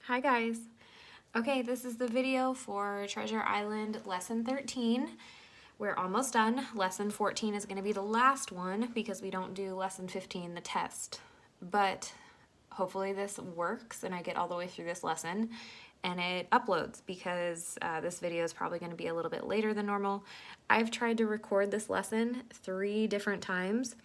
Hi guys. Okay, this is the video for Treasure Island Lesson 13. We're almost done. Lesson 14 is going to be the last one because we don't do Lesson 15, the test. But hopefully this works and I get all the way through this lesson and it uploads because this video is probably going to be a little bit later than normal. I've tried to record this lesson 3 different times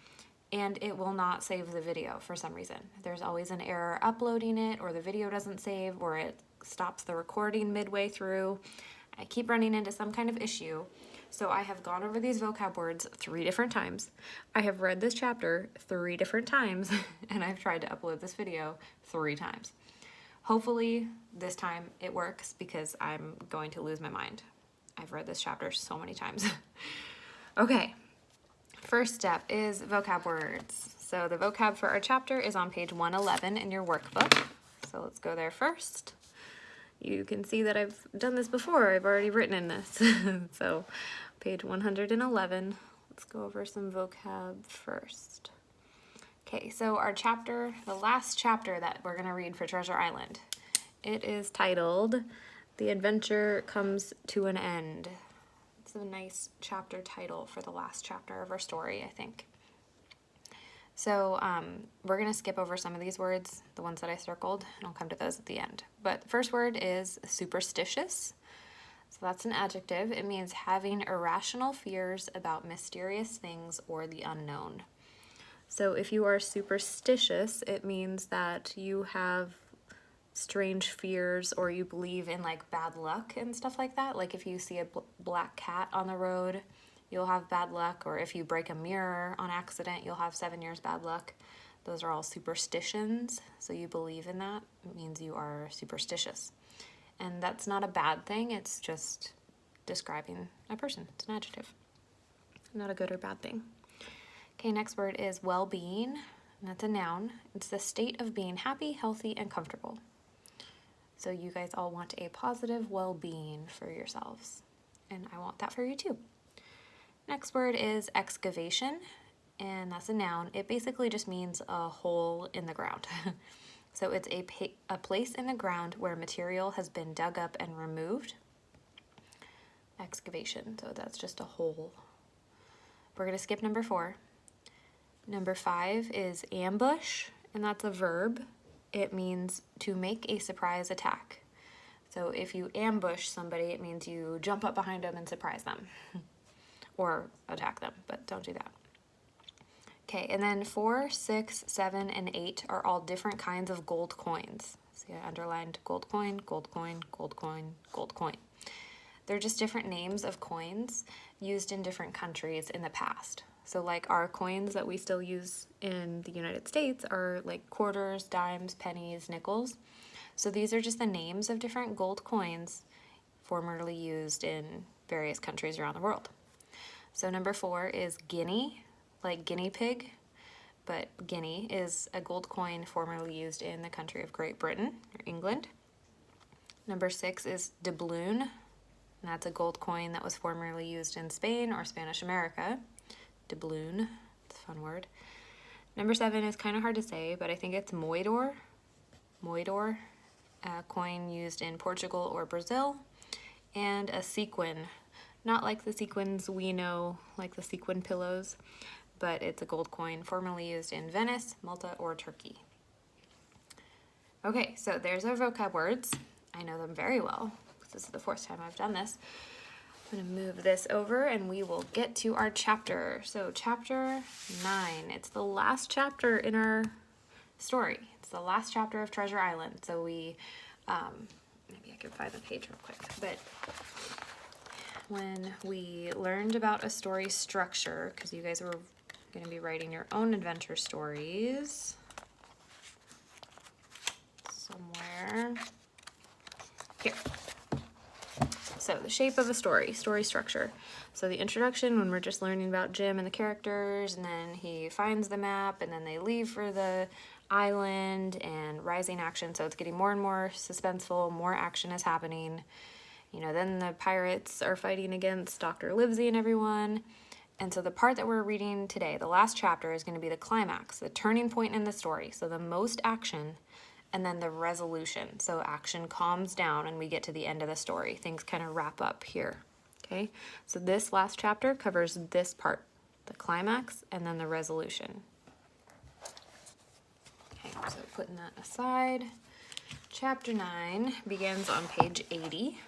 and it will not save the video for some reason. There's always an error uploading it, or the video doesn't save, or it stops the recording midway through. I keep running into some kind of issue. So I have gone over these vocab words 3 different times. I have read this chapter 3 different times, and I've tried to upload this video 3 times. Hopefully this time it works because I'm going to lose my mind. I've read this chapter so many times. Okay. First step is vocab words. So the vocab for our chapter is on page 111 in your workbook. So let's go there first. You can see that I've done this before. I've already written in this. So page 111, let's go over some vocab first. Okay, so our chapter, the last chapter that we're going to read for Treasure Island, it is titled, "The Adventure Comes to an End." It's a nice chapter title for the last chapter of our story, I think. So we're going to skip over some of these words, the ones that I circled, and I'll come to those at the end. But the first word is superstitious. So that's an adjective. It means having irrational fears about mysterious things or the unknown. So if you are superstitious, it means that you have strange fears or you believe in like bad luck and stuff like that. Like if you see a black cat on the road, you'll have bad luck, or if you break a mirror on accident, you'll have 7 years bad luck. Those are all superstitions. So you believe in that. It means you are superstitious. And that's not a bad thing. It's just describing a person. It's an adjective. Not a good or bad thing. Okay, next word is well-being. And that's a noun. It's the state of being happy, healthy, and comfortable. So you guys all want a positive well-being for yourselves. And I want that for you too. Next word is excavation, and that's a noun. It basically just means a hole in the ground. So it's a place in the ground where material has been dug up and removed. Excavation, so that's just a hole. We're going to skip number 4. Number 5 is ambush, and that's a verb. It means to make a surprise attack. So if you ambush somebody, it means you jump up behind them and surprise them. Or attack them, but don't do that. Okay, and then 4, 6, 7, and 8 are all different kinds of gold coins. See, I underlined gold coin, gold coin, gold coin, gold coin. They're just different names of coins used in different countries in the past. So like our coins that we still use in the United States are like quarters, dimes, pennies, nickels. So these are just the names of different gold coins formerly used in various countries around the world. So number 4 is guinea, like guinea pig, but guinea is a gold coin formerly used in the country of Great Britain or England. Number 6 is doubloon, and that's a gold coin that was formerly used in Spain or Spanish America. Doubloon, it's a fun word. Number 7 is kind of hard to say, but I think it's moidor. Moidor, a coin used in Portugal or Brazil. And a sequin, not like the sequins we know, like the sequin pillows, but it's a gold coin formerly used in Venice, Malta, or Turkey. Okay, so there's our vocab words. I know them very well. This is the 4th time I've done this. I'm going to move this over and we will get to our chapter. So chapter 9, it's the last chapter in our story. It's the last chapter of Treasure Island. So we, maybe I can find the page real quick, but when we learned about a story structure, because you guys were going to be writing your own adventure stories somewhere here. So the shape of a story structure. So the introduction, when we're just learning about Jim and the characters, and then he finds the map, and then they leave for the island, and rising action. So it's getting more and more suspenseful, more action is happening. You know, then the pirates are fighting against Dr. Livesey and everyone. And so the part that we're reading today, the last chapter, is going to be the climax, the turning point in the story. So the most action, and then the resolution. So action calms down and we get to the end of the story. Things kind of wrap up here. Okay, so this last chapter covers this part, the climax and then the resolution. Okay, so putting that aside, chapter 9 begins on page 80.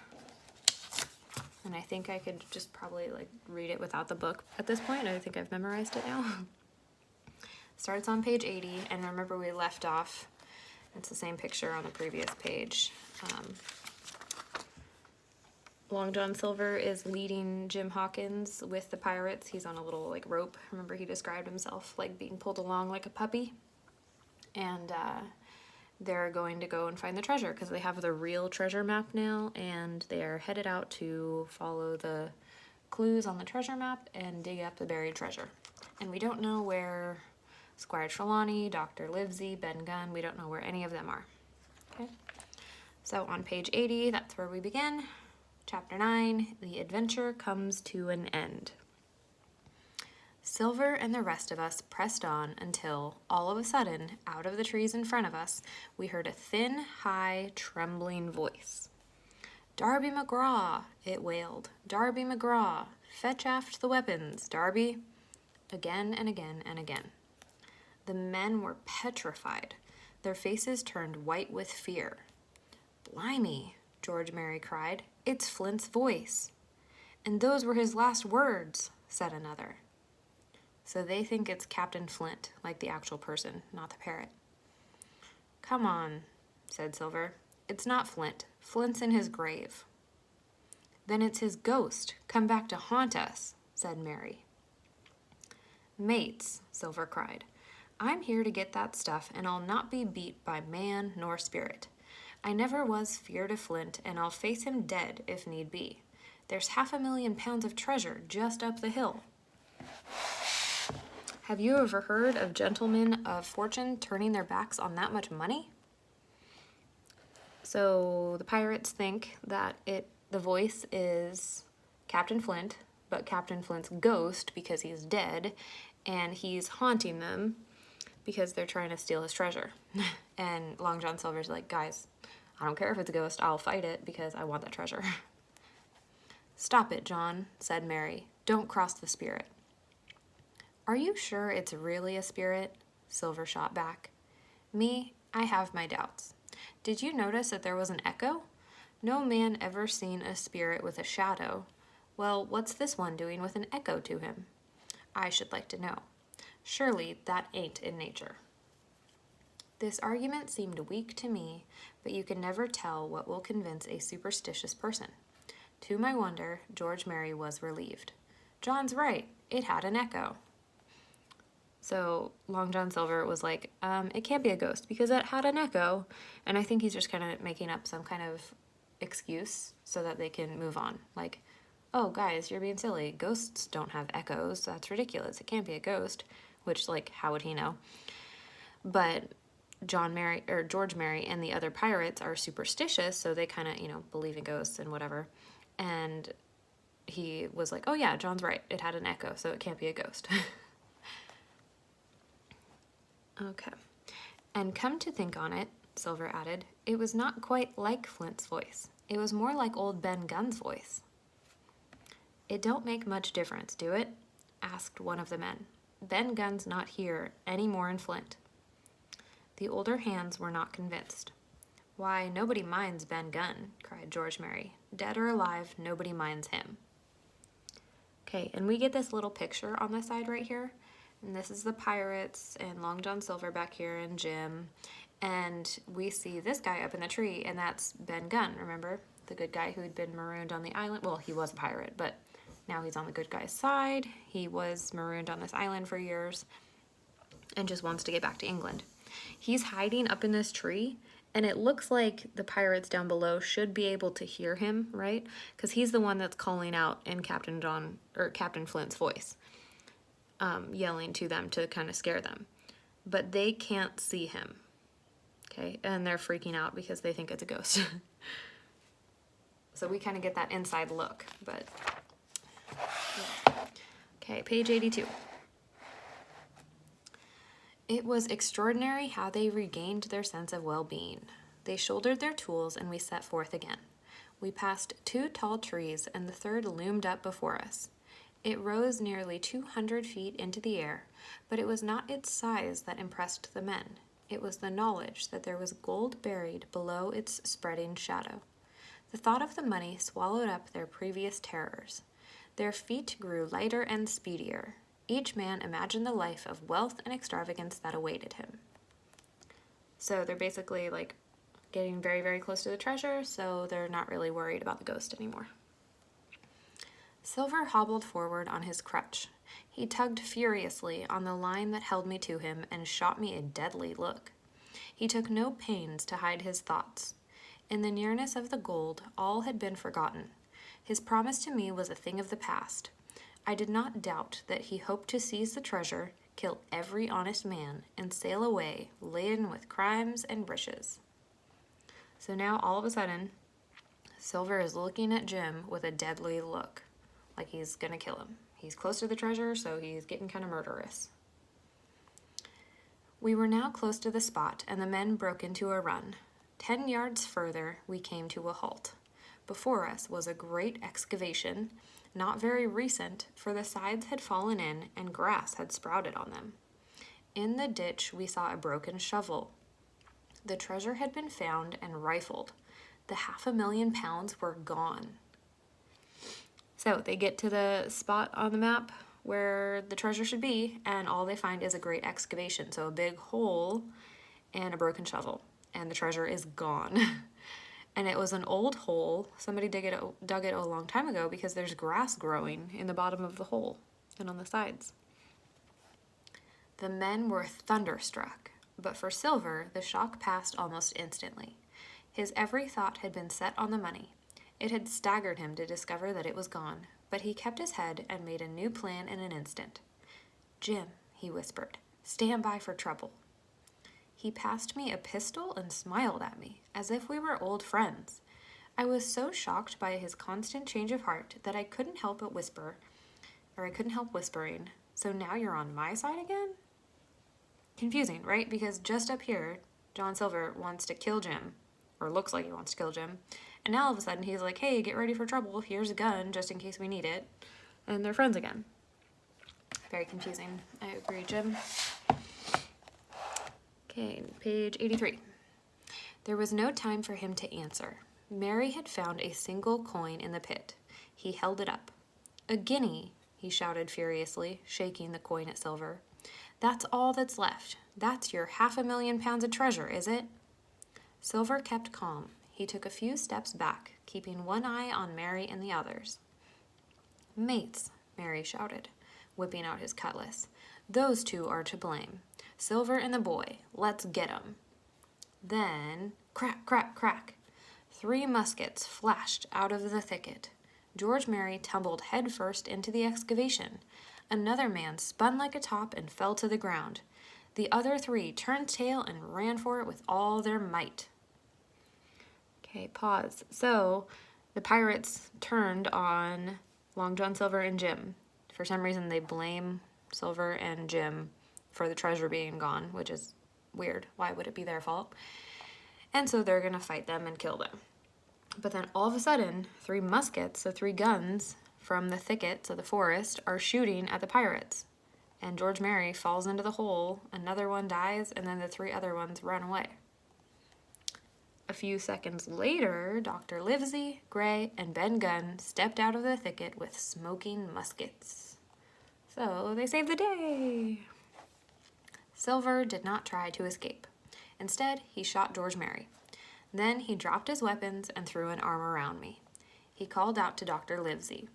And I think I could just probably like read it without the book at this point. I think I've memorized it now. Starts on page 80, and remember we left off, it's the same picture on the previous page. Long John Silver is leading Jim Hawkins with the pirates. He's on a little like rope. Remember he described himself like being pulled along like a puppy. And they're going to go and find the treasure because they have the real treasure map now, and they are headed out to follow the clues on the treasure map and dig up the buried treasure. And we don't know where Squire Trelawney, Dr. Livesey, Ben Gunn, we don't know where any of them are. Okay, so on page 80, that's where we begin. Chapter 9, the adventure comes to an end. Silver and the rest of us pressed on until, all of a sudden, out of the trees in front of us, we heard a thin, high, trembling voice. "Darby McGraw," it wailed. "Darby McGraw, fetch aft the weapons, Darby." Again and again and again. The men were petrified. Their faces turned white with fear. "Blimey," George Mary cried. "It's Flint's voice." "And those were his last words," said another. So they think it's Captain Flint, like the actual person, not the parrot. "Come on," said Silver. "It's not Flint. Flint's in his grave." "Then it's his ghost, come back to haunt us," said Mary. "Mates," Silver cried, "I'm here to get that stuff, and I'll not be beat by man nor spirit. I never was feared of Flint, and I'll face him dead if need be. There's 500,000 pounds of treasure just up the hill. Have you ever heard of gentlemen of fortune turning their backs on that much money?" So the pirates think that the voice is Captain Flint, but Captain Flint's ghost because he's dead, and he's haunting them because they're trying to steal his treasure. And Long John Silver's like, "Guys, I don't care if it's a ghost, I'll fight it because I want that treasure." "Stop it, John," said Mary. "Don't cross the spirit." "Are you sure it's really a spirit?" Silver shot back. "Me, I have my doubts. Did you notice that there was an echo? No man ever seen a spirit with a shadow. Well, what's this one doing with an echo to him? I should like to know. Surely that ain't in nature." This argument seemed weak to me, but you can never tell what will convince a superstitious person. To my wonder, George Mary was relieved. "John's right. It had an echo." So Long John Silver was like, it can't be a ghost because it had an echo. And I think he's just kind of making up some kind of excuse so that they can move on. Like, "Oh, guys, you're being silly. Ghosts don't have echoes. That's ridiculous. It can't be a ghost." Which, like, how would he know? But George Mary and the other pirates are superstitious, so they kind of, believe in ghosts and whatever. And he was like, "Oh yeah, John's right. It had an echo, so it can't be a ghost." Okay. "And come to think on it," Silver added, "it was not quite like Flint's voice. It was more like old Ben Gunn's voice." "It don't make much difference, do it?" asked one of the men. "Ben Gunn's not here any more in Flint." The older hands were not convinced. "Why, nobody minds Ben Gunn," cried George Mary. "Dead or alive, nobody minds him." Okay, and we get this little picture on the side right here. And this is the pirates and Long John Silver back here and Jim. And we see this guy up in the tree, and that's Ben Gunn, remember? The good guy who had been marooned on the island. Well, he was a pirate, but now he's on the good guy's side. He was marooned on this island for years and just wants to get back to England. He's hiding up in this tree, and it looks like the pirates down below should be able to hear him, right? Because he's the one that's calling out in Captain Flint's voice. Yelling to them to kind of scare them. But they can't see him. Okay, and they're freaking out because they think it's a ghost. So we kind of get that inside look, but... yeah. Okay, page 82. It was extraordinary how they regained their sense of well-being. They shouldered their tools and we set forth again. We passed 2 tall trees and the third loomed up before us. It rose nearly 200 feet into the air, but it was not its size that impressed the men. It was the knowledge that there was gold buried below its spreading shadow. The thought of the money swallowed up their previous terrors. Their feet grew lighter and speedier. Each man imagined the life of wealth and extravagance that awaited him. So they're basically like getting very, very close to the treasure, so they're not really worried about the ghost anymore. Silver hobbled forward on his crutch. He tugged furiously on the line that held me to him and shot me a deadly look. He took no pains to hide his thoughts. In the nearness of the gold, all had been forgotten. His promise to me was a thing of the past. I did not doubt that he hoped to seize the treasure, kill every honest man, and sail away, laden with crimes and riches. So now, all of a sudden, Silver is looking at Jim with a deadly look, like he's gonna kill him. He's close to the treasure, so he's getting kind of murderous. We were now close to the spot, and the men broke into a run. 10 yards further, we came to a halt. Before us was a great excavation, not very recent, for the sides had fallen in and grass had sprouted on them. In the ditch, we saw a broken shovel. The treasure had been found and rifled. The £500,000 were gone. So they get to the spot on the map where the treasure should be, and all they find is a great excavation. So a big hole and a broken shovel, and the treasure is gone. And it was an old hole. Somebody dug it a long time ago because there's grass growing in the bottom of the hole and on the sides. The men were thunderstruck, but for Silver, the shock passed almost instantly. His every thought had been set on the money. It had staggered him to discover that it was gone, but he kept his head and made a new plan in an instant. "Jim," he whispered, "stand by for trouble." He passed me a pistol and smiled at me, as if we were old friends. I was so shocked by his constant change of heart that I couldn't help whispering, "So now you're on my side again?" Confusing, right? Because just up here, John Silver wants to kill Jim, or looks like he wants to kill Jim, and now all of a sudden he's like, "Hey, get ready for trouble, here's a gun, just in case we need it," and they're friends again. Very confusing. I agree, Jim. Okay, page 83. There was no time for him to answer. Mary had found a single coin in the pit. He held it up. "A guinea," he shouted furiously, shaking the coin at Silver. "That's all that's left. That's your £500,000 of treasure, is it?" Silver kept calm. He took a few steps back, keeping one eye on Mary and the others. "Mates," Mary shouted, whipping out his cutlass. "Those 2 are to blame. Silver and the boy. Let's get 'em." Then, crack, crack, crack. 3 muskets flashed out of the thicket. George Mary tumbled headfirst into the excavation. Another man spun like a top and fell to the ground. The other 3 turned tail and ran for it with all their might. Okay, pause. So, the pirates turned on Long John Silver and Jim. For some reason, they blame Silver and Jim for the treasure being gone, which is weird. Why would it be their fault? And so they're gonna fight them and kill them. But then all of a sudden, 3 muskets, so 3 guns from the thickets of the forest, are shooting at the pirates. And George Mary falls into the hole, another one dies, and then the 3 other ones run away. A few seconds later, Dr. Livesey, Gray, and Ben Gunn stepped out of the thicket with smoking muskets. So they saved the day! Silver did not try to escape. Instead, he shot George Mary. Then he dropped his weapons and threw an arm around me. He called out to Dr. Livesey.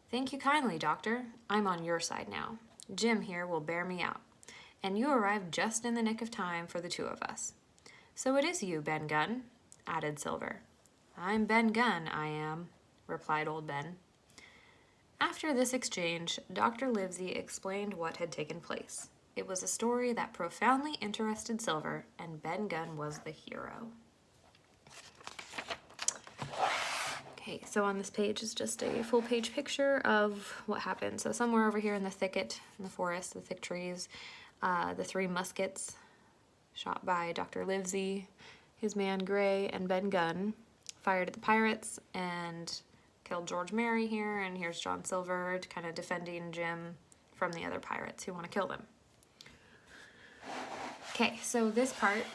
"Thank you kindly, Doctor. I'm on your side now. Jim here will bear me out. And you arrived just in the nick of time for the 2 of us. So it is you, Ben Gunn," added Silver. "I'm Ben Gunn, I am," replied old Ben. After this exchange, Dr. Livesey explained what had taken place. It was a story that profoundly interested Silver, and Ben Gunn was the hero. Okay, so on this page is just a full-page picture of what happened. So somewhere over here in the thicket, in the forest, the thick trees, The 3 muskets shot by Dr. Livesey, his man Gray, and Ben Gunn fired at the pirates and killed George Merry here, and here's John Silver kind of defending Jim from the other pirates who want to kill them. Okay, so this part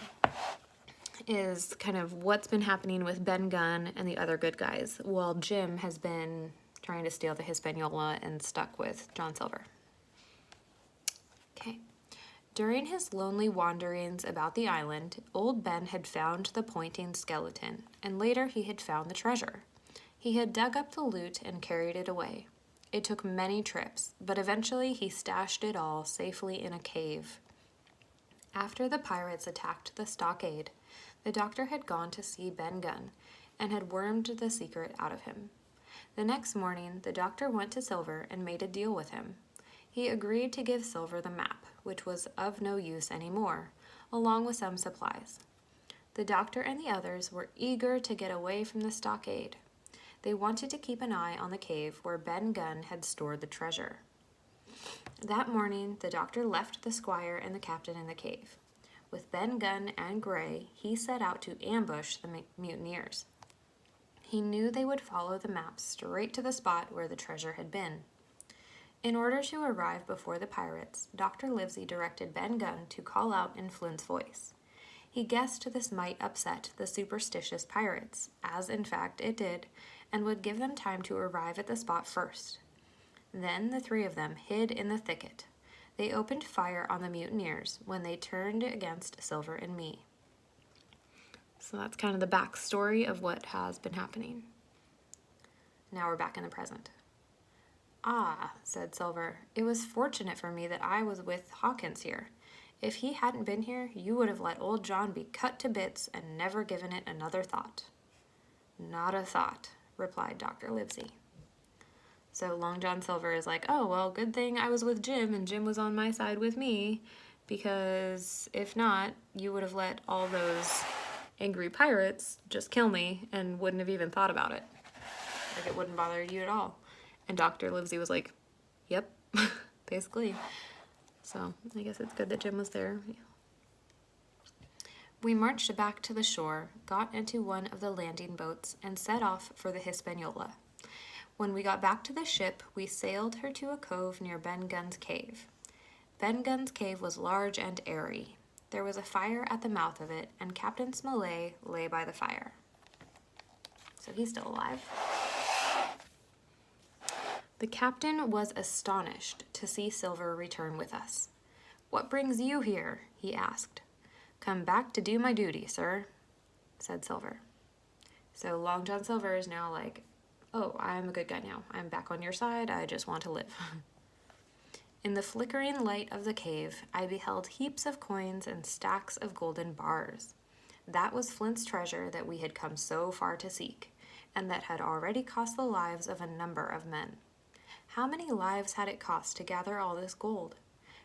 is kind of what's been happening with Ben Gunn and the other good guys while Jim has been trying to steal the Hispaniola and stuck with John Silver. Okay. During his lonely wanderings about the island, old Ben had found the pointing skeleton, and later he had found the treasure. He had dug up the loot and carried it away. It took many trips, but eventually he stashed it all safely in a cave. After the pirates attacked the stockade, the doctor had gone to see Ben Gunn and had wormed the secret out of him. The next morning, the doctor went to Silver and made a deal with him. He agreed to give Silver the map, which was of no use anymore, along with some supplies. The doctor and the others were eager to get away from the stockade. They wanted to keep an eye on the cave where Ben Gunn had stored the treasure. That morning, the doctor left the squire and the captain in the cave. With Ben Gunn and Gray, he set out to ambush the mutineers. He knew they would follow the map straight to the spot where the treasure had been. In order to arrive before the pirates, Dr. Livesey directed Ben Gunn to call out in Flint's voice. He guessed this might upset the superstitious pirates, as in fact it did, and would give them time to arrive at the spot first. Then the 3 of them hid in the thicket. They opened fire on the mutineers when they turned against Silver and me. So that's kind of the backstory of what has been happening. Now we're back in the present. "Ah," said Silver, "it was fortunate for me that I was with Hawkins here. If he hadn't been here, you would have let old John be cut to bits and never given it another thought." "Not a thought," replied Dr. Livesey. So Long John Silver is like, "Oh, well, good thing I was with Jim and Jim was on my side with me, because if not, you would have let all those angry pirates just kill me and wouldn't have even thought about it. Like, it wouldn't bother you at all." And Dr. Livesey was like, "Yep," basically. So I guess it's good that Jim was there. Yeah. We marched back to the shore, got into one of the landing boats, and set off for the Hispaniola. When we got back to the ship, we sailed her to a cove near Ben Gunn's cave. Ben Gunn's cave was large and airy. There was a fire at the mouth of it, and Captain Smollett lay by the fire. So he's still alive. The captain was astonished to see Silver return with us. "What brings you here?" he asked. "Come back to do my duty, sir," said Silver. So Long John Silver is now like, "Oh, I'm a good guy now. I'm back on your side. I just want to live." In the flickering light of the cave, I beheld heaps of coins and stacks of golden bars. That was Flint's treasure that we had come so far to seek, and that had already cost the lives of a number of men. How many lives had it cost to gather all this gold?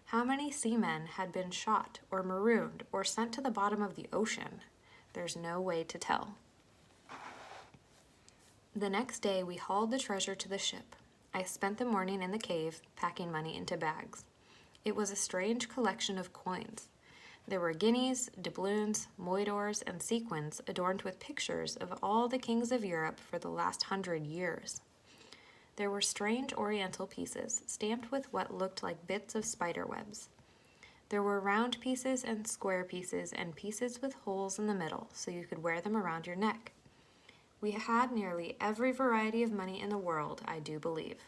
How many seamen had been shot or marooned or sent to the bottom of the ocean? There's no way to tell. The next day we hauled the treasure to the ship. I spent the morning in the cave, packing money into bags. It was a strange collection of coins. There were guineas, doubloons, moidores, and sequins adorned with pictures of all the kings of Europe for the last 100 years. There were strange oriental pieces, stamped with what looked like bits of spider webs. There were round pieces and square pieces and pieces with holes in the middle, so you could wear them around your neck. We had nearly every variety of money in the world, I do believe.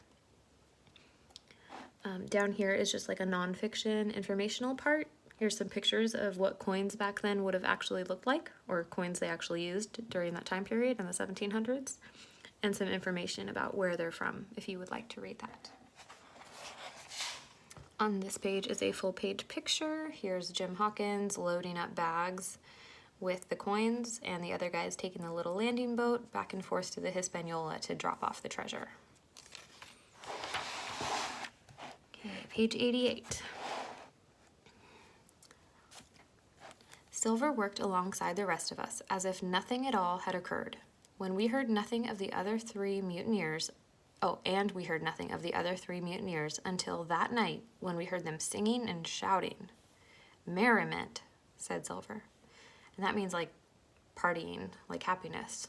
Down here is just like a nonfiction informational part. Here's some pictures of what coins back then would have actually looked like, or coins they actually used during that time period in the 1700s, and some information about where they're from, if you would like to read that. On this page is a full-page picture. Here's Jim Hawkins loading up bags with the coins, and the other guys taking the little landing boat back and forth to the Hispaniola to drop off the treasure. Okay, page 88. Silver worked alongside the rest of us, as if nothing at all had occurred. When we heard nothing of the other 3 mutineers, until that night when we heard them singing and shouting. Merriment, said Silver. And that means like partying, like happiness.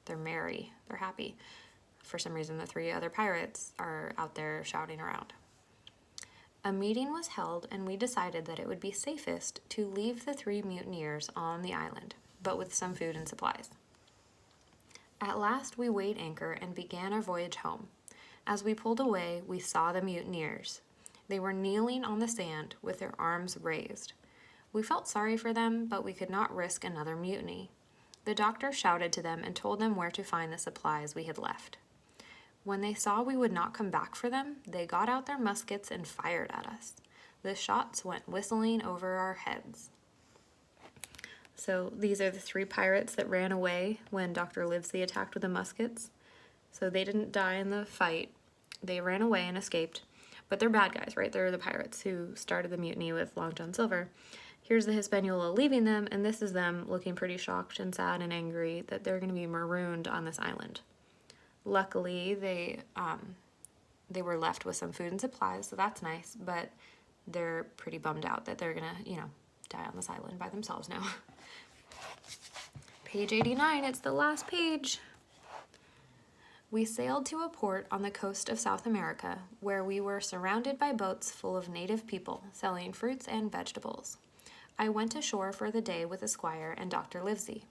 They're merry, they're happy. For some reason, the 3 other pirates are out there shouting around. A meeting was held, and we decided that it would be safest to leave the 3 mutineers on the island, but with some food and supplies. At last we weighed anchor and began our voyage home. As we pulled away, we saw the mutineers. They were kneeling on the sand with their arms raised. We felt sorry for them, but we could not risk another mutiny. The doctor shouted to them and told them where to find the supplies we had left. When they saw we would not come back for them, they got out their muskets and fired at us. The shots went whistling over our heads. So these are the 3 pirates that ran away when Dr. Livesey attacked with the muskets. So they didn't die in the fight. They ran away and escaped. But they're bad guys, right? They're the pirates who started the mutiny with Long John Silver. Here's the Hispaniola leaving them, and this is them looking pretty shocked and sad and angry that they're going to be marooned on this island. Luckily, they were left with some food and supplies, so that's nice, but they're pretty bummed out that they're going to, die on this island by themselves now. Page 89, it's the last page. We sailed to a port on the coast of South America, where we were surrounded by boats full of native people selling fruits and vegetables. I went ashore for the day with Esquire and Dr. Livesey.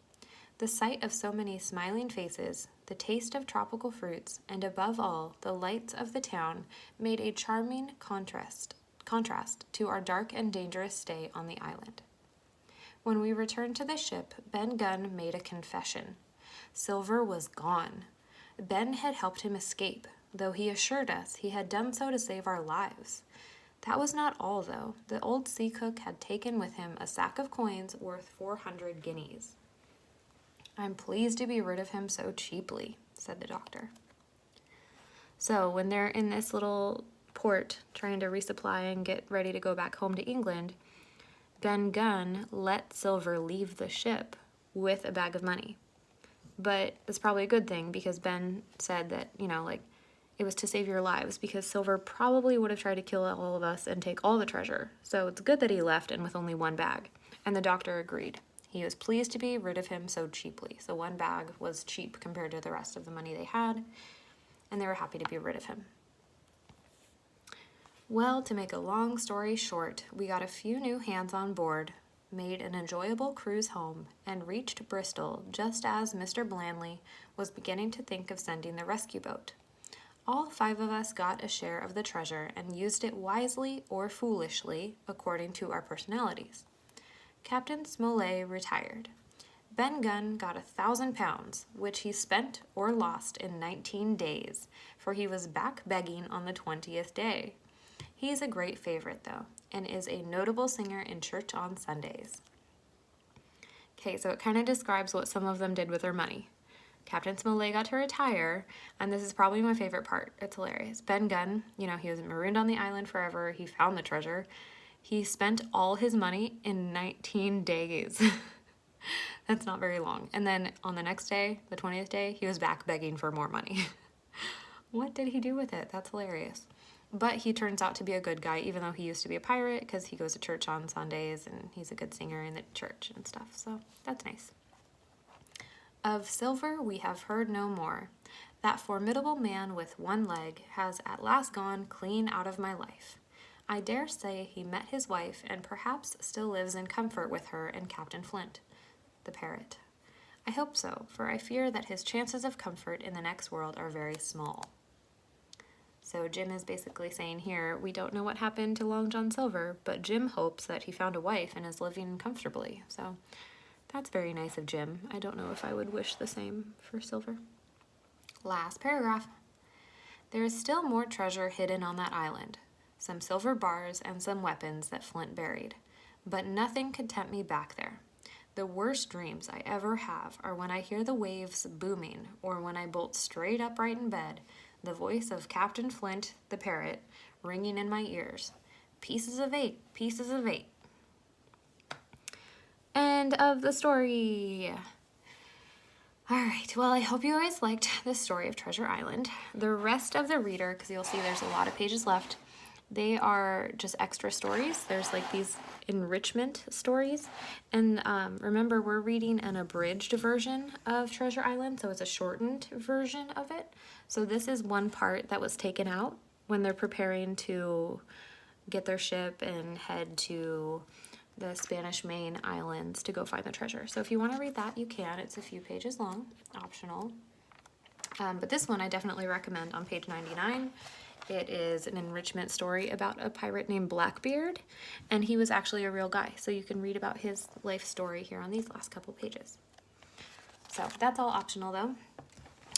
The sight of so many smiling faces, the taste of tropical fruits, and above all, the lights of the town made a charming contrast to our dark and dangerous stay on the island. When we returned to the ship, Ben Gunn made a confession. Silver was gone. Ben had helped him escape, though he assured us he had done so to save our lives. That was not all, though. The old sea cook had taken with him a sack of coins worth 400 guineas. I'm pleased to be rid of him so cheaply, said the doctor. So when they're in this little port trying to resupply and get ready to go back home to England, Ben Gunn let Silver leave the ship with a bag of money. But it's probably a good thing because Ben said that, it was to save your lives because Silver probably would have tried to kill all of us and take all the treasure. So it's good that he left and with only 1 bag. And the doctor agreed. He was pleased to be rid of him so cheaply. So 1 bag was cheap compared to the rest of the money they had, and they were happy to be rid of him. Well, to make a long story short, we got a few new hands on board, made an enjoyable cruise home, and reached Bristol just as Mr. Blandley was beginning to think of sending the rescue boat. All 5 of us got a share of the treasure and used it wisely or foolishly according to our personalities. Captain Smollett retired. Ben Gunn got £1,000, which he spent or lost in 19 days, for he was back begging on the 20th day. He's a great favorite, though, and is a notable singer in church on Sundays. Okay, so it kind of describes what some of them did with their money. Captain Smollett got to retire, and this is probably my favorite part. It's hilarious. Ben Gunn, he was marooned on the island forever. He found the treasure. He spent all his money in 19 days. That's not very long. And then on the next day, the 20th day, he was back begging for more money. What did he do with it? That's hilarious. But he turns out to be a good guy, even though he used to be a pirate, because he goes to church on Sundays, and he's a good singer in the church and stuff. So that's nice. Of Silver we have heard no more. That formidable man with 1 leg has at last gone clean out of my life. I dare say he met his wife and perhaps still lives in comfort with her and Captain Flint, the parrot. I hope so, for I fear that his chances of comfort in the next world are very small. So Jim is basically saying here, we don't know what happened to Long John Silver, but Jim hopes that he found a wife and is living comfortably. So that's very nice of Jim. I don't know if I would wish the same for Silver. Last paragraph. There is still more treasure hidden on that island. Some silver bars and some weapons that Flint buried. But nothing could tempt me back there. The worst dreams I ever have are when I hear the waves booming, or when I bolt straight upright in bed, the voice of Captain Flint, the parrot, ringing in my ears. Pieces of 8, pieces of 8. End of the story. Alright, well, I hope you guys liked the story of Treasure Island. The rest of the reader, because you'll see there's a lot of pages left, They are just extra stories. There's like these enrichment stories. And remember, we're reading an abridged version of Treasure Island, so it's a shortened version of it. So this is one part that was taken out when they're preparing to get their ship and head to the Spanish Main Islands to go find the treasure. So if you want to read that, you can. It's a few pages long, optional. But this one I definitely recommend on page 99. It is an enrichment story about a pirate named Blackbeard, and he was actually a real guy. So you can read about his life story here on these last couple pages. So that's all optional though.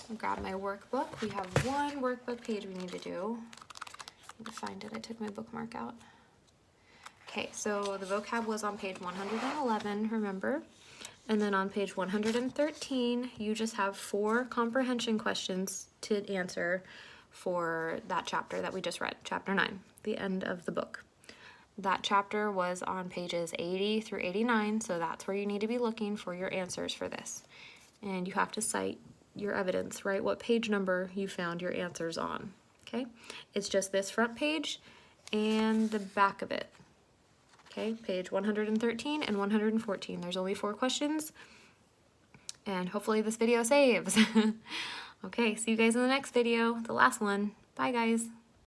I'll grab my workbook. We have one workbook page we need to do. I need to find it. I took my bookmark out. Okay, so the vocab was on page 111, remember? And then on page 113, you just have 4 comprehension questions to answer for that chapter that we just read, chapter 9, the end of the book. That chapter was on pages 80 through 89, so that's where you need to be looking for your answers for this. And you have to cite your evidence, right? What page number you found your answers on, okay? It's just this front page and the back of it. Okay, page 113 and 114. There's only 4 questions, and hopefully this video saves. Okay, see you guys in the next video, the last one. Bye, guys.